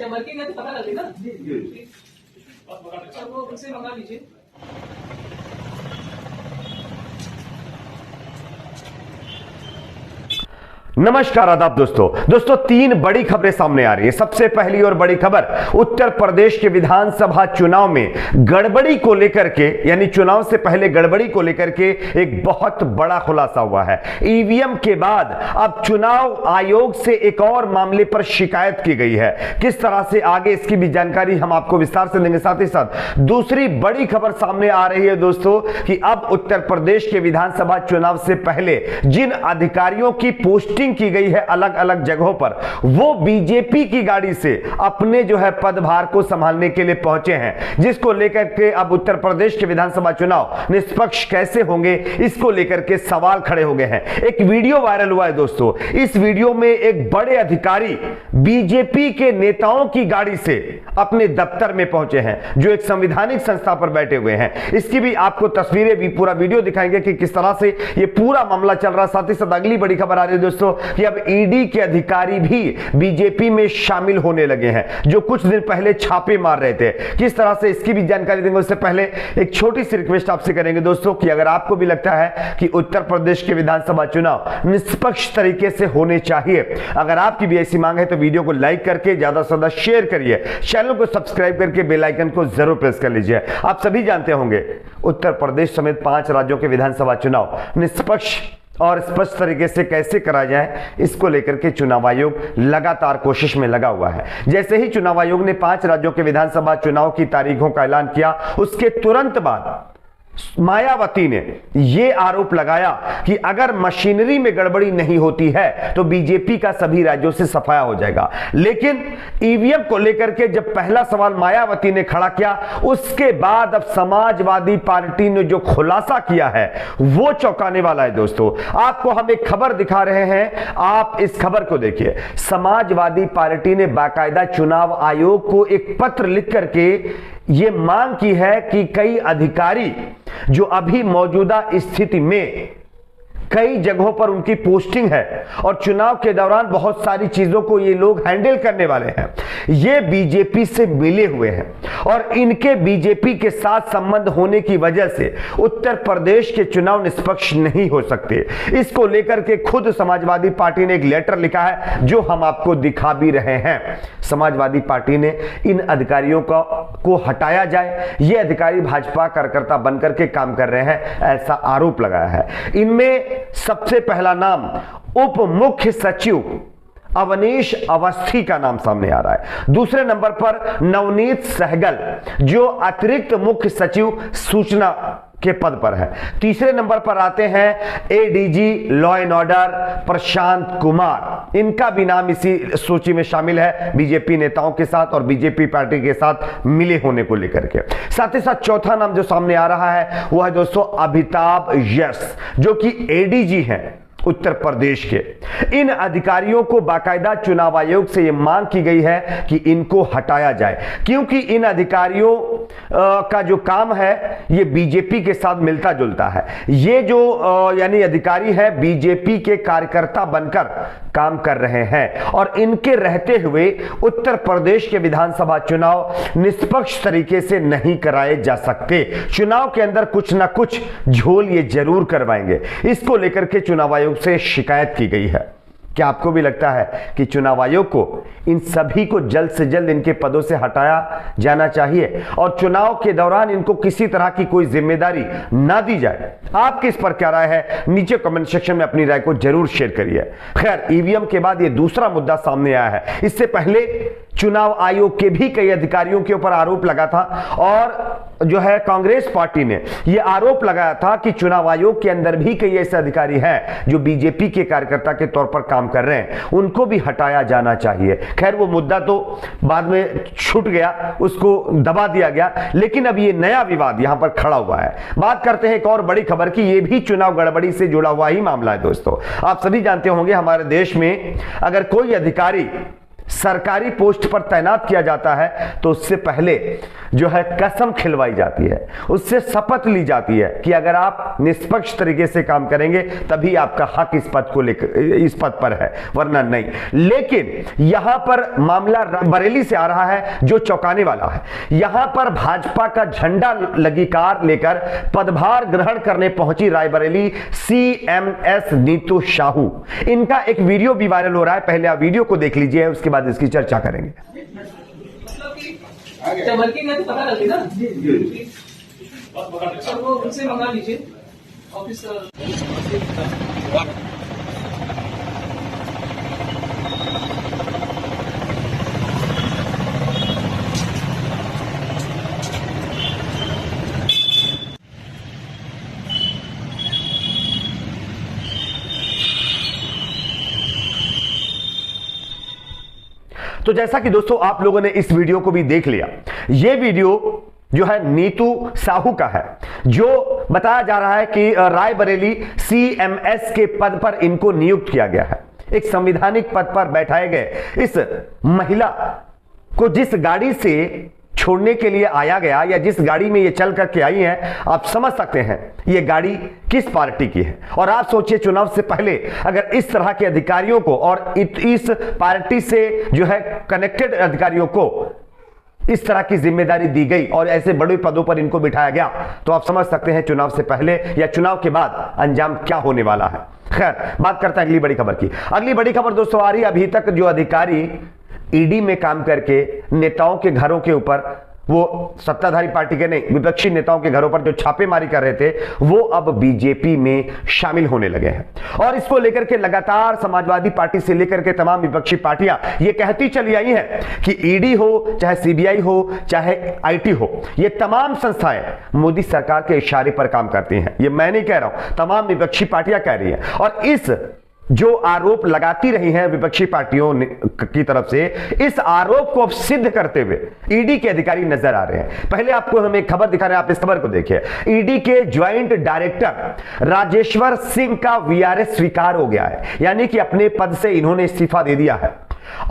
Working है तो पता लगेगा। अच्छा वो उनसे मंगा लीजिए। नमस्कार आदाब दोस्तों तीन बड़ी खबरें सामने आ रही है। सबसे पहली और बड़ी खबर उत्तर प्रदेश के विधानसभा चुनाव में गड़बड़ी को लेकर के, यानी चुनाव से पहले गड़बड़ी को लेकर के एक बहुत बड़ा खुलासा हुआ है। ईवीएम के बाद अब चुनाव आयोग से एक और मामले पर शिकायत की गई है। किस तरह से आगे इसकी भी जानकारी हम आपको विस्तार से देंगे। साथ ही साथ दूसरी बड़ी खबर सामने आ रही है दोस्तों कि अब उत्तर प्रदेश के विधानसभा चुनाव से पहले जिन अधिकारियों की पोस्टिंग की गई है अलग अलग जगहों पर, वो बीजेपी की गाड़ी से अपने जो है पदभार को संभालने के लिए पहुंचे हैं, जिसको लेकर के अब उत्तर प्रदेश के विधानसभा चुनाव निष्पक्ष कैसे होंगे, इसको लेकर के सवाल खड़े हो गए हैं। एक वीडियो वायरल हुआ है दोस्तों। इस वीडियो में एक बड़े अधिकारी बीजेपी के नेताओं की गाड़ी से अपने दफ्तर में पहुंचे हैं, जो एक संवैधानिक संस्था पर बैठे हुए हैं। इसकी भी आपको तस्वीरें भी, पूरा वीडियो दिखाएंगे कि किस तरह से ये पूरा मामला चल रहा है। साथ ही साथ अगली बड़ी खबर आ रही है दोस्तों कि अब ईडी के अधिकारी भी बीजेपी में शामिल होने लगे हैं, जो कुछ दिन पहले छापे मार रहे थे। किस तरह से, इसकी भी जानकारी देंगे। उससे पहले एक छोटी सी रिक्वेस्ट आपसे करेंगे दोस्तों कि अगर आपको भी लगता है कि उत्तर प्रदेश के विधानसभा चुनाव निष्पक्ष तरीके से होने चाहिए, अगर आपकी भी ऐसी मांग है, तो वीडियो को लाइक करके ज्यादा से ज्यादा शेयर करिए, चैनल को सब्सक्राइब करके बेल आइकन को जरूर प्रेस कर लीजिए। आप सभी जानते होंगे उत्तर प्रदेश समेत 5 राज्यों के विधानसभा चुनाव निष्पक्ष और स्पष्ट तरीके से कैसे करा जाए, इसको लेकर के चुनाव आयोग लगातार कोशिश में लगा हुआ है। जैसे ही चुनाव आयोग ने 5 राज्यों के विधानसभा चुनाव की तारीखों का ऐलान किया, उसके तुरंत बाद मायावती ने यह आरोप लगाया कि अगर मशीनरी में गड़बड़ी नहीं होती है तो बीजेपी का सभी राज्यों से सफाया हो जाएगा। लेकिन ईवीएम को लेकर के जब पहला सवाल मायावती ने खड़ा किया, उसके बाद अब समाजवादी पार्टी ने जो खुलासा किया है वो चौंकाने वाला है दोस्तों। आपको हम एक खबर दिखा रहे हैं, आप इस खबर को देखिए। समाजवादी पार्टी ने बाकायदा चुनाव आयोग को एक पत्र लिख करके ये मांग की है कि कई अधिकारी जो अभी मौजूदा स्थिति में कई जगहों पर उनकी पोस्टिंग है और चुनाव के दौरान बहुत सारी चीजों को ये लोग हैंडल करने वाले हैं, ये बीजेपी से मिले हुए हैं और इनके बीजेपी के साथ संबंध होने की वजह से उत्तर प्रदेश के चुनाव निष्पक्ष नहीं हो सकते। इसको लेकर के खुद समाजवादी पार्टी ने एक लेटर लिखा है, जो हम आपको दिखा भी रहे हैं। समाजवादी पार्टी ने इन अधिकारियों को हटाया जाए, ये अधिकारी भाजपा कार्यकर्ता बनकर के काम कर रहे हैं, ऐसा आरोप लगाया है। इनमें सबसे पहला नाम उप मुख्य सचिव अवनीश अवस्थी का नाम सामने आ रहा है। दूसरे नंबर पर नवनीत सहगल, जो अतिरिक्त मुख्य सचिव सूचना के पद पर है। तीसरे नंबर पर आते हैं ADG law and order Prashant Kumar, इनका भी नाम इसी सूची में शामिल है, बीजेपी नेताओं के साथ और बीजेपी पार्टी के साथ मिले होने को लेकर के। साथ ही साथ चौथा नाम जो सामने आ रहा है वो है दोस्तों अमिताभ यश, जो कि एडीजी हैं उत्तर प्रदेश के। इन अधिकारियों को बाकायदा चुनाव आयोग से यह मांग की गई है कि इनको हटाया जाए, क्योंकि इन अधिकारियों का जो काम है ये बीजेपी के साथ मिलता जुलता है। ये जो यानी अधिकारी है बीजेपी के कार्यकर्ता बनकर काम कर रहे हैं और इनके रहते हुए उत्तर प्रदेश के विधानसभा चुनाव निष्पक्ष तरीके से नहीं कराए जा सकते। चुनाव के अंदर कुछ ना कुछ झोल ये जरूर करवाएंगे। इसको लेकर के चुनाव आयोग से शिकायत की गई है। क्या आपको भी लगता है कि चुनाव आयोग को इन सभी को जल्द से जल्द इनके पदों से हटाया जाना चाहिए और चुनाव के दौरान इनको किसी तरह की कोई जिम्मेदारी ना दी जाए? आपकी इस पर क्या राय है, नीचे कमेंट सेक्शन में अपनी राय को जरूर शेयर करिए। खैर, ईवीएम के बाद ये दूसरा मुद्दा सामने आया है। इससे पहले चुनाव आयोग के भी कई अधिकारियों के ऊपर आरोप लगा था और जो है कांग्रेस पार्टी ने यह आरोप लगाया था कि चुनाव आयोग के अंदर भी कई ऐसे अधिकारी हैं जो बीजेपी के कार्यकर्ता के तौर पर काम कर रहे हैं, उनको भी हटाया जाना चाहिए। खैर, वो मुद्दा तो बाद में छूट गया, उसको दबा दिया गया, लेकिन अब ये नया विवाद यहां पर खड़ा हुआ है। बात करते हैं एक और बड़ी खबर की, ये भी चुनाव गड़बड़ी से जुड़ा हुआ ही मामला है दोस्तों। आप सभी जानते होंगे हमारे देश में अगर कोई अधिकारी सरकारी पोस्ट पर तैनात किया जाता है तो उससे पहले जो है कसम खिलवाई जाती है, उससे शपथ ली जाती है कि अगर आप निष्पक्ष तरीके से काम करेंगे तभी आपका हक इस पद को लेकर इस पद पर है, वरना नहीं। लेकिन यहां पर मामला बरेली से आ रहा है जो चौंकाने वाला है। यहां पर भाजपा का झंडा लगी कार लेकर पदभार ग्रहण करने पहुंची रायबरेली सीएमएस नीतू साहू। इनका एक वीडियो भी वायरल हो रहा है, पहले आप वीडियो को देख लीजिए, उसके बाद इसकी चर्चा करेंगे। मतलब कि जब वर्किंग है तो पता लगे ना। अच्छा, वो उनसे मंगा लीजिए ऑफिस। तो जैसा कि दोस्तों आप लोगों ने इस वीडियो को भी देख लिया, यह वीडियो जो है नीतू साहू का है, जो बताया जा रहा है कि रायबरेली सीएमएस के पद पर इनको नियुक्त किया गया है। एक संवैधानिक पद पर बैठाए गए इस महिला को जिस गाड़ी से छोड़ने के लिए आया गया या जिस गाड़ी में ये चल करके आई हैं, आप समझ सकते हैं ये गाड़ी किस पार्टी की है। और आप सोचिए चुनाव से पहले अगर इस तरह के अधिकारियों को और इस पार्टी से जो है कनेक्टेड अधिकारियों को इस तरह की जिम्मेदारी दी गई और ऐसे बड़े पदों पर इनको बिठाया गया, तो आप समझ सकते हैं चुनाव से पहले या चुनाव के बाद अंजाम क्या होने वाला है। खैर, बात करते हैं अगली बड़ी खबर की। अगली बड़ी खबर दोस्तों आ रही है, अभी तक जो अधिकारी ईडी में काम करके नेताओं के घरों के ऊपर, वो सत्ताधारी पार्टी के नहीं विपक्षी नेताओं के घरों पर जो छापेमारी कर रहे थे, वो अब बीजेपी में शामिल होने लगे हैं। और इसको लेकर के लगातार समाजवादी पार्टी से लेकर के तमाम विपक्षी पार्टियां ये कहती चली आई हैं कि ईडी हो, चाहे सीबीआई हो, चाहे आईटी हो, ये तमाम संस्थाएं मोदी सरकार के इशारे पर काम करती हैं। ये मैं नहीं कह रहा हूं, तमाम विपक्षी पार्टियां कह रही हैं। और इस जो आरोप लगाती रही हैं विपक्षी पार्टियों की तरफ से, इस आरोप को अब सिद्ध करते हुए ईडी के अधिकारी नजर आ रहे हैं। पहले आपको हम एक खबर दिखा रहे हैं, आप इस खबर को देखिए। ईडी के ज्वाइंट डायरेक्टर राजेश्वर सिंह का वीआरएस स्वीकार हो गया है, यानी कि अपने पद से इन्होंने इस्तीफा दे दिया है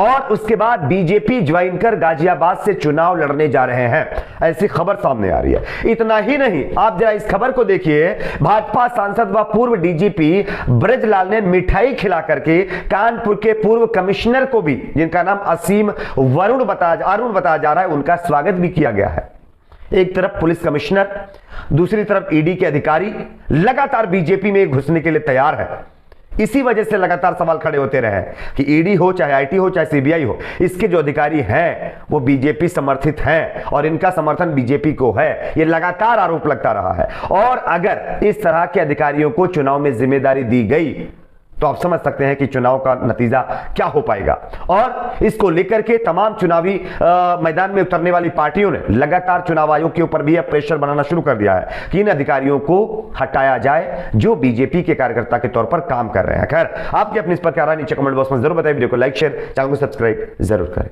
और उसके बाद बीजेपी ज्वाइन कर गाजियाबाद से चुनाव लड़ने जा रहे हैं, ऐसी खबर सामने आ रही है। इतना ही नहीं, आप जरा इस खबर को देखिए। भाजपा सांसद व पूर्व डीजीपी ब्रजलाल ने मिठाई खिला करके कानपुर के पूर्व कमिश्नर को भी, जिनका नाम असीम अरुण बताया जा रहा है, उनका स्वागत भी किया गया है। एक तरफ पुलिस कमिश्नर, दूसरी तरफ ईडी के अधिकारी लगातार बीजेपी में घुसने के लिए तैयार है। इसी वजह से लगातार सवाल खड़े होते रहे कि ईडी हो, चाहे आईटी हो, चाहे सीबीआई हो, इसके जो अधिकारी हैं वो बीजेपी समर्थित हैं और इनका समर्थन बीजेपी को है। ये लगातार आरोप लगता रहा है। और अगर इस तरह के अधिकारियों को चुनाव में जिम्मेदारी दी गई तो आप समझ सकते हैं कि चुनाव का नतीजा क्या हो पाएगा। और इसको लेकर के तमाम चुनावी मैदान में उतरने वाली पार्टियों ने लगातार चुनाव आयोग के ऊपर भी प्रेशर बनाना शुरू कर दिया है कि इन अधिकारियों को हटाया जाए जो बीजेपी के कार्यकर्ता के तौर पर काम कर रहे हैं। खैर, आपकी अपनी इस पर क्या राय नीचे कमेंट बॉक्स में जरूर बताइए। वीडियो को लाइक, शेयर, चैनल को सब्सक्राइब जरूर करें।